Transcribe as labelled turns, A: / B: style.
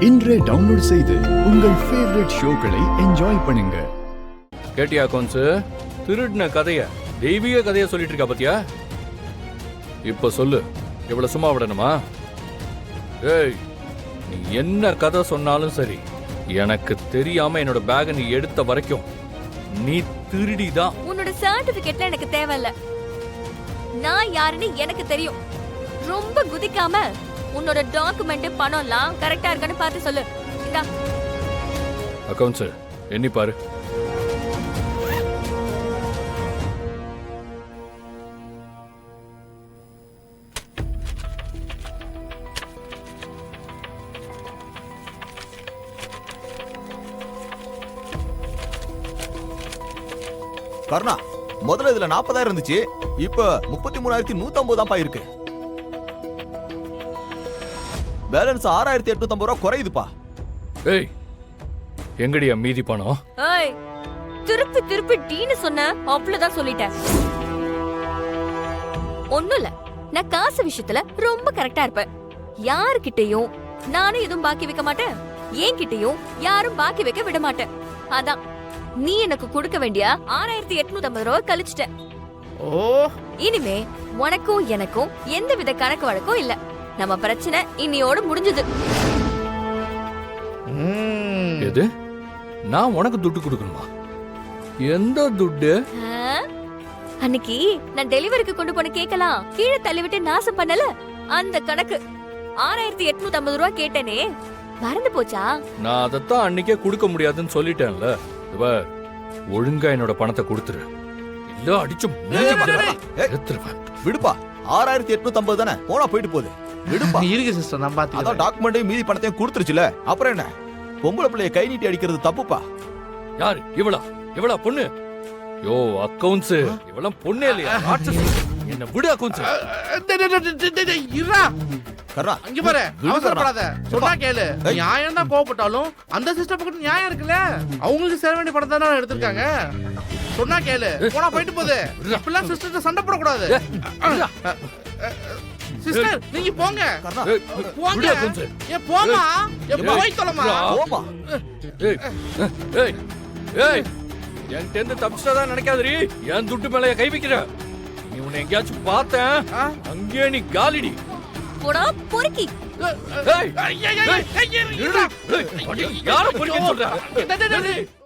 A: இன்றே டவுன்லோட் செய்து உங்கள் ஃபேவரட் ஷோக்களை என்ஜாய் பண்ணுங்க.
B: கேட்டியா கோன்ஸ்? திருடின கதைய தெய்வீக கதைய சொல்லிட்டு இருக்கா பாத்தியா? இப்ப சொல்லு, இவ்வளவு சும்மா விடணுமா? ஏய், நீ என்ன கதை சொன்னாலும் சரி, எனக்கு தெரியாம என்னோட பேக நீ எடுத்த வரைக்கும் நீ திருடிதான்.
C: உன்னோட சர்டிபிகேட்ல எனக்கு தேவையில்ல. நான் யாருன்னு எனக்கு தெரியும். ரொம்ப குதிக்காம உன்னோட டாக்குமெண்ட் பணம்லாம் கரெக்டா இருக்கான்னு பார்த்து சொல்லு. இந்தா
B: அக்கவுண்ட்ஸ் எண்ணி பாரு.
D: கருணா, முதல்ல இதுல 40,000 இருந்துச்சு, இப்ப 33,150 தான் இருக்கு. பேலன்ஸ் 6,850 ரூபாய் குறையுதுப்பா.
B: ஏய், எங்கடியா மீதி பணம்?
C: ஏய், திருப்பி திருப்பி டீன்னு சொன்ன, அவ்வளவுதான் சொல்லிட்டேன். ஒண்ணும் இல்ல, நான் காசு விஷயத்துல ரொம்ப கரெக்டா இருப்பேன். யாருக்கிட்டையும் நானும் எதுவும் பாக்கி வைக்க மாட்டேன், என்கிட்டயும் யாரும் பாக்கி வைக்க விட மாட்டேன். அதான் நீ எனக்கு கொடுக்க வேண்டிய 6,850 ரூபாய் கழிச்சிட்டேன். இனிமே உனக்கும் எனக்கும் எந்த வித கணக்கு வழக்கும் இல்ல. நம்ம பிரச்சனை இன்னியோட முடிஞ்சது.
B: எது? நான் உனக்கு துட்டு கொடுக்கணுமா? எந்த துட்டு?
C: அன்னைக்கு நான் டெலிவரிக்கு கொண்டு போன கேக்கலாம் கீழே தள்ளிவிட்டு நாசம் பண்ணல, அந்த கணக்கு. 6,850 ரூபாய் கேட்டேனே, மறந்து போச்சா?
B: நான் அதத்தான் அன்னைக்கே கொடுக்க முடியாதுன்னு சொல்லிட்டேன்ல. ஒழுங்கா என்னோட பணத்தை கொடுத்துரு, இல்ல அடிச்சு
D: விடுப்பா, 6,850 தானே, போனா போயிட்டு போகுது. விடுப்பா
E: இருக்கு சிஸ்டர், நான் பாத்து.
D: அதான் டாக்குமெண்டையும் மீதி பணத்தையும் கொடுத்துருச்சுல, அப்புறம் என்ன? பொம்பளை பிள்ளைய கை நீட்டி அடிக்கிறது தப்புப்பா.
B: யாரு இவளா பொண்ணு? யோ அக்கவுண்ட்ஸ், இவள பொண்ணே இல்லையா? என்ன விடு அக்கவுண்ட்ஸ்.
E: இருடா
D: கர்ணா,
E: அங்க பாரு, அவசரப்படாத, சொன்னா கேளு. நியாயம் தான் கோவப்பட்டாலும் அந்த சிஸ்டர் பக்கத்து நியாயம் இருக்குல்ல. அவங்களுக்கு சேர வேண்டிய பணம் தானே எடுத்திருக்காங்க. சொன்னா கேளு, போனா போயிட்டு போகுது. இப்பெல்லாம் சிஸ்டர் சண்டை போடக்கூடாது. சிஸ்டர் நீங்க போங்க. போங்க, ஏ போமா, ஏ போய் தொலைமா.
D: போமா.
B: ஏய் ஏய், என் டென்த் தப்பிச்சதான் நினைக்காதடி. என் துட்டு மேல கை வைக்கிற நீ. உன்னை எங்கேயாச்சும் பார்த்தேன், அங்கே நீ காலிடி.
C: போடா பொறுக்கி.
B: யார பொறுக்கி சொல்ற?